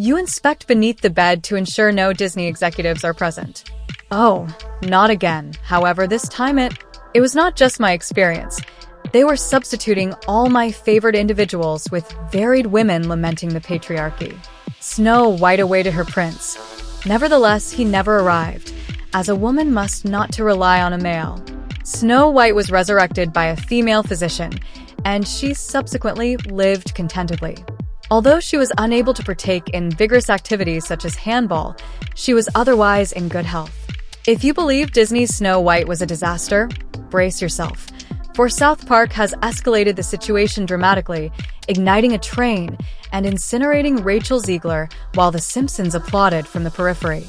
You inspect beneath the bed to ensure no Disney executives are present. Oh, not again. However, this time it was not just my experience. They were substituting all my favorite individuals with varied women lamenting the patriarchy. Snow White awaited her prince. Nevertheless, he never arrived, as a woman must not to rely on a male. Snow White was resurrected by a female physician, and she subsequently lived contentedly. Although she was unable to partake in vigorous activities such as handball, she was otherwise in good health. If you believe Disney's Snow White was a disaster, brace yourself, for South Park has escalated the situation dramatically, igniting a train and incinerating Rachel Zegler while The Simpsons applauded from the periphery.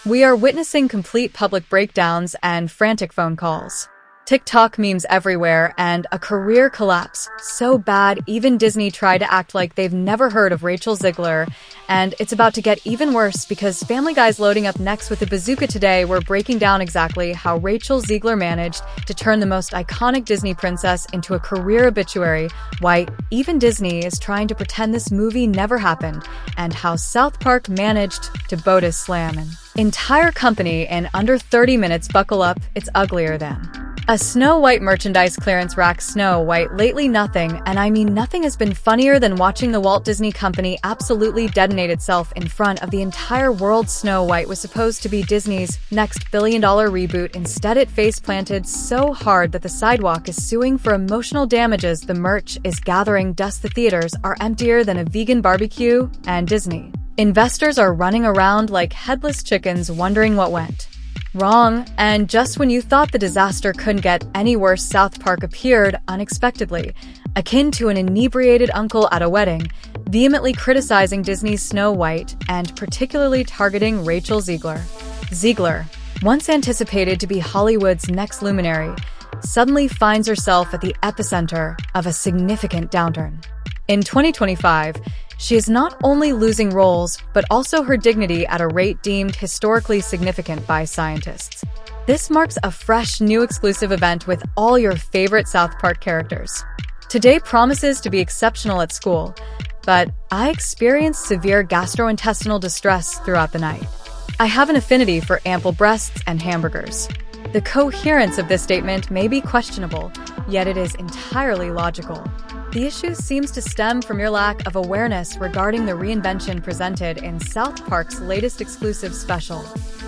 We are witnessing complete public breakdowns and frantic phone calls. TikTok memes everywhere, and a career collapse so bad even Disney tried to act like they've never heard of Rachel Zegler, and it's about to get even worse because Family Guy's loading up next with a bazooka. Today, we're breaking down exactly how Rachel Zegler managed to turn the most iconic Disney princess into a career obituary, why even Disney is trying to pretend this movie never happened, and how South Park managed to Botus slam an entire company in under 30 minutes. Buckle up, it's uglier than a Snow White merchandise clearance rack. Snow White lately nothing, and I mean nothing, has been funnier than watching the Walt Disney Company absolutely detonate itself in front of the entire world. Snow White was supposed to be Disney's next billion-dollar reboot. Instead, it face-planted so hard that the sidewalk is suing for emotional damages. The merch is gathering dust. The theaters are emptier than a vegan barbecue, and Disney investors are running around like headless chickens wondering what went wrong, and just when you thought the disaster couldn't get any worse, South Park appeared unexpectedly, akin to an inebriated uncle at a wedding, vehemently criticizing Disney's Snow White and particularly targeting Rachel Zegler. Zegler, once anticipated to be Hollywood's next luminary, suddenly finds herself at the epicenter of a significant downturn. In 2025, she is not only losing roles, but also her dignity at a rate deemed historically significant by scientists. This marks a fresh, new exclusive event with all your favorite South Park characters. Today promises to be exceptional at school, but I experienced severe gastrointestinal distress throughout the night. I have an affinity for ample breasts and hamburgers. The coherence of this statement may be questionable, yet it is entirely logical. The issue seems to stem from your lack of awareness regarding the reinvention presented in South Park's latest exclusive special.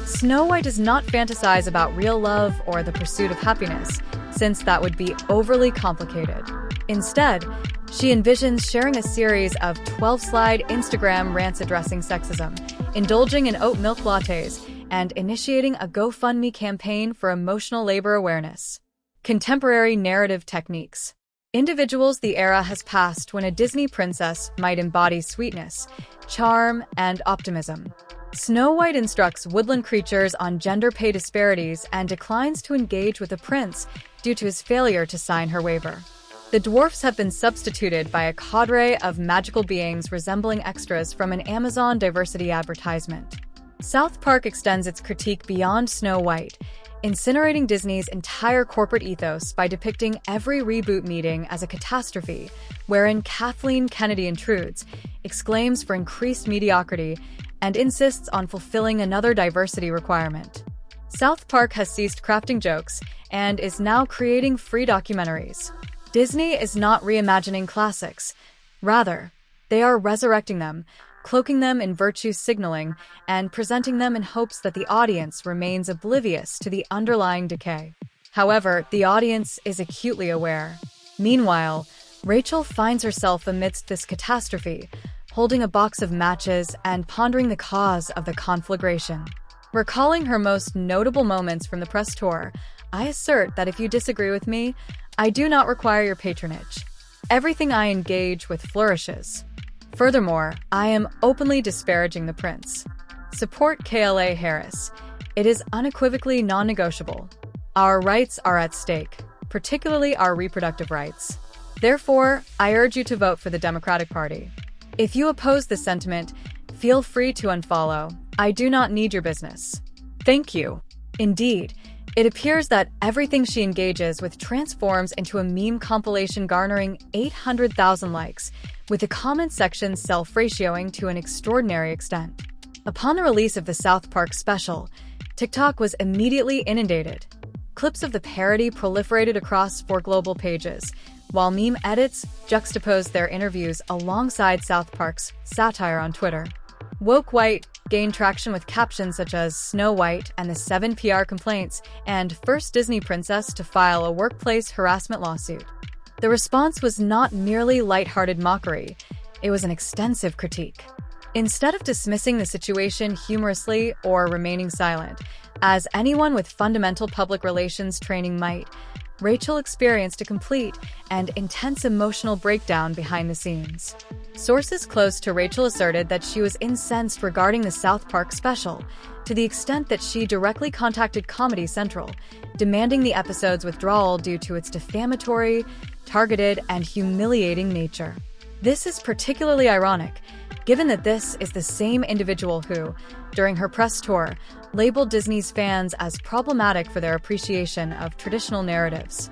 Snow White does not fantasize about real love or the pursuit of happiness, since that would be overly complicated. Instead, she envisions sharing a series of 12-slide Instagram rants addressing sexism, indulging in oat milk lattes, and initiating a GoFundMe campaign for emotional labor awareness. Contemporary narrative techniques. Individuals, the era has passed when a Disney princess might embody sweetness, charm, and optimism. Snow White instructs woodland creatures on gender pay disparities and declines to engage with a prince due to his failure to sign her waiver. The dwarfs have been substituted by a cadre of magical beings resembling extras from an Amazon diversity advertisement. South Park extends its critique beyond Snow White, incinerating Disney's entire corporate ethos by depicting every reboot meeting as a catastrophe, wherein Kathleen Kennedy intrudes, exclaims for increased mediocrity, and insists on fulfilling another diversity requirement. South Park has ceased crafting jokes and is now creating free documentaries. Disney is not reimagining classics. Rather, they are resurrecting them, cloaking them in virtue signaling, and presenting them in hopes that the audience remains oblivious to the underlying decay. However, the audience is acutely aware. Meanwhile, Rachel finds herself amidst this catastrophe, holding a box of matches and pondering the cause of the conflagration. Recalling her most notable moments from the press tour, I assert that if you disagree with me, I do not require your patronage. Everything I engage with flourishes. Furthermore, I am openly disparaging the prince. Support KLA Harris. It is unequivocally non-negotiable. Our rights are at stake, particularly our reproductive rights. Therefore, I urge you to vote for the Democratic Party. If you oppose this sentiment, feel free to unfollow. I do not need your business. Thank you. Indeed, it appears that everything she engages with transforms into a meme compilation garnering 800,000 likes, with the comment section self-ratioing to an extraordinary extent. Upon the release of the South Park special, TikTok was immediately inundated. Clips of the parody proliferated across 4 global pages, while meme edits juxtaposed their interviews alongside South Park's satire on Twitter. Woke White gained traction with captions such as Snow White and the 7 PR complaints and first Disney princess to file a workplace harassment lawsuit. The response was not merely lighthearted mockery, it was an extensive critique. Instead of dismissing the situation humorously or remaining silent, as anyone with fundamental public relations training might, Rachel experienced a complete and intense emotional breakdown behind the scenes. Sources close to Rachel asserted that she was incensed regarding the South Park special, to the extent that she directly contacted Comedy Central, demanding the episode's withdrawal due to its defamatory, targeted, and humiliating nature. This is particularly ironic, given that this is the same individual who, during her press tour, labeled Disney's fans as problematic for their appreciation of traditional narratives.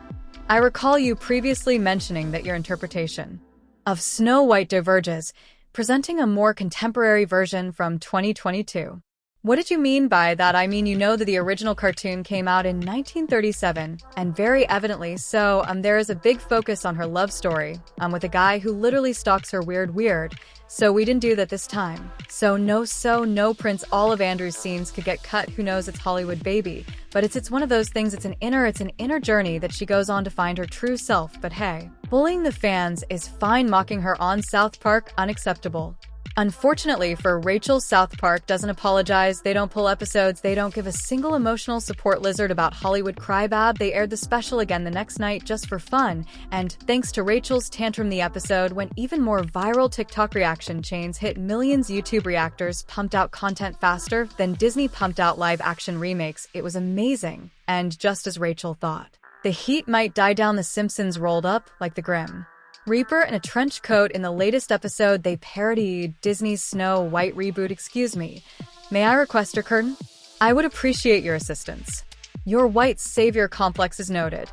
I recall you previously mentioning that your interpretation of Snow White diverges, presenting a more contemporary version from 2022. What did you mean by that? I mean, you know that the original cartoon came out in 1937, and very evidently so, there is a big focus on her love story, with a guy who literally stalks her weird, so we didn't do that this time. So no Prince Olive Andrews scenes could get cut, who knows, it's Hollywood, baby. But it's one of those things, it's an inner journey that she goes on to find her true self, but hey. Bullying the fans is fine, mocking her on South Park, unacceptable. Unfortunately for Rachel, South Park doesn't apologize, they don't pull episodes, they don't give a single emotional support lizard about Hollywood crybab. They aired the special again the next night just for fun, and thanks to Rachel's tantrum, the episode went even more viral. TikTok reaction chains hit millions. YouTube reactors pumped out content faster than Disney pumped out live-action remakes. It was amazing, and just as Rachel thought. The heat might die down. The Simpsons rolled up like the Grim Reaper in a trench coat in the latest episode. They parodied Disney's Snow White reboot. Excuse me, may I request a curtain? I would appreciate your assistance. Your white savior complex is noted.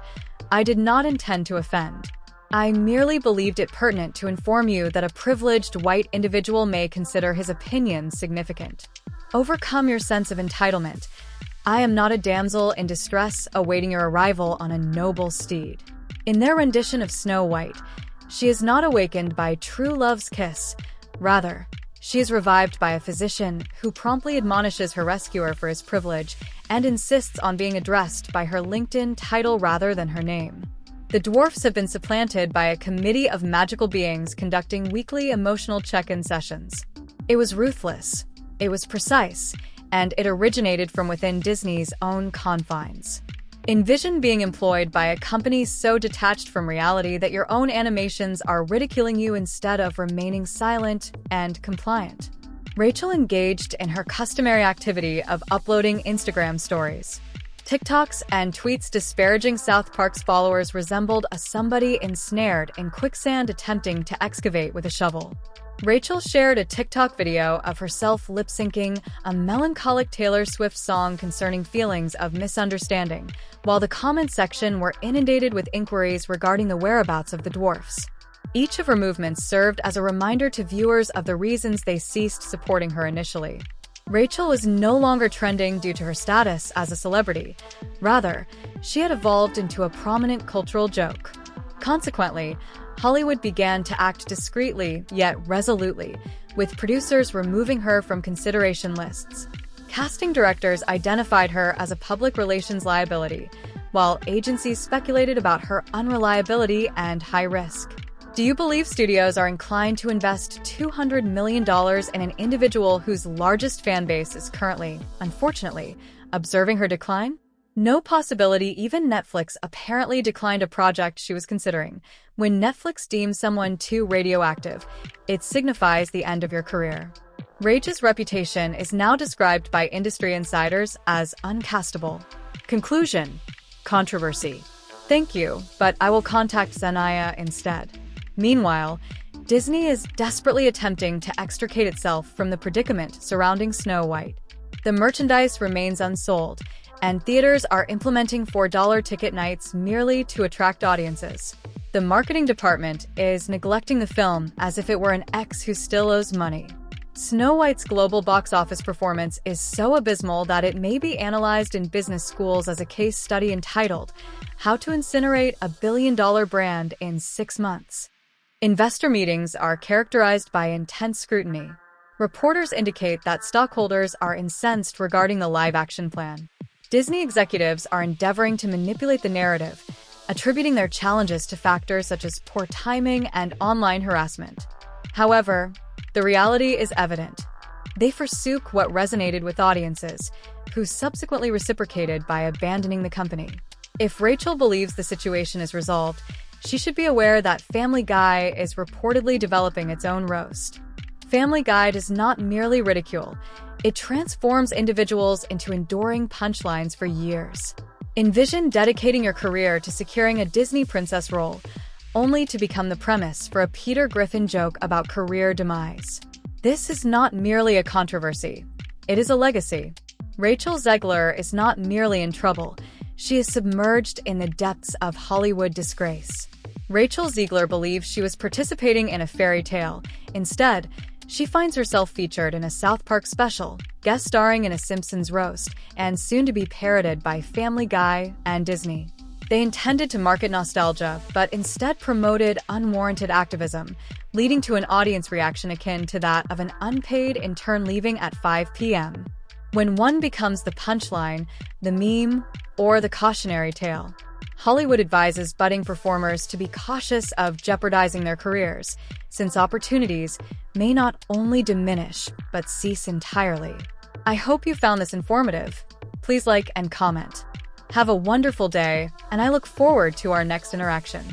I did not intend to offend. I merely believed it pertinent to inform you that a privileged white individual may consider his opinion significant. Overcome your sense of entitlement. I am not a damsel in distress awaiting your arrival on a noble steed. In their rendition of Snow White, she is not awakened by true love's kiss. Rather, she is revived by a physician who promptly admonishes her rescuer for his privilege and insists on being addressed by her LinkedIn title rather than her name. The dwarfs have been supplanted by a committee of magical beings conducting weekly emotional check-in sessions. It was ruthless, it was precise, and it originated from within Disney's own confines. Envision being employed by a company so detached from reality that your own animations are ridiculing you instead of remaining silent and compliant. Rachel engaged in her customary activity of uploading Instagram stories. TikToks and tweets disparaging South Park's followers resembled a somebody ensnared in quicksand attempting to excavate with a shovel. Rachel shared a TikTok video of herself lip-syncing a melancholic Taylor Swift song concerning feelings of misunderstanding, while the comment section were inundated with inquiries regarding the whereabouts of the dwarfs. Each of her movements served as a reminder to viewers of the reasons they ceased supporting her initially. Rachel was no longer trending due to her status as a celebrity. Rather, she had evolved into a prominent cultural joke. Consequently, Hollywood began to act discreetly yet resolutely, with producers removing her from consideration lists. Casting directors identified her as a public relations liability, while agencies speculated about her unreliability and high risk. Do you believe studios are inclined to invest $200 million in an individual whose largest fan base is currently, unfortunately, observing her decline? No possibility. Even Netflix apparently declined a project she was considering. When Netflix deems someone too radioactive, it signifies the end of your career. Rachel's reputation is now described by industry insiders as uncastable. Conclusion: controversy. Thank you, but I will contact Zendaya instead. Meanwhile, Disney is desperately attempting to extricate itself from the predicament surrounding Snow White. The merchandise remains unsold, and theaters are implementing $4 ticket nights merely to attract audiences. The marketing department is neglecting the film as if it were an ex who still owes money. Snow White's global box office performance is so abysmal that it may be analyzed in business schools as a case study entitled, How to Incinerate a Billion-Dollar Brand in 6 Months. Investor meetings are characterized by intense scrutiny. Reporters indicate that stockholders are incensed regarding the live-action plan. Disney executives are endeavoring to manipulate the narrative, attributing their challenges to factors such as poor timing and online harassment. However, the reality is evident. They forsook what resonated with audiences, who subsequently reciprocated by abandoning the company. If Rachel believes the situation is resolved, she should be aware that Family Guy is reportedly developing its own roast. Family Guy does not merely ridicule, it transforms individuals into enduring punchlines for years. Envision dedicating your career to securing a Disney princess role, only to become the premise for a Peter Griffin joke about career demise. This is not merely a controversy, it is a legacy. Rachel Zegler is not merely in trouble, she is submerged in the depths of Hollywood disgrace. Rachel Zegler believes she was participating in a fairy tale. Instead, she finds herself featured in a South Park special, guest starring in a Simpsons roast, and soon to be parroted by Family Guy and Disney. They intended to market nostalgia, but instead promoted unwarranted activism, leading to an audience reaction akin to that of an unpaid intern leaving at 5 p.m. When one becomes the punchline, the meme, or the cautionary tale, Hollywood advises budding performers to be cautious of jeopardizing their careers, since opportunities may not only diminish, but cease entirely. I hope you found this informative. Please like and comment. Have a wonderful day, and I look forward to our next interaction.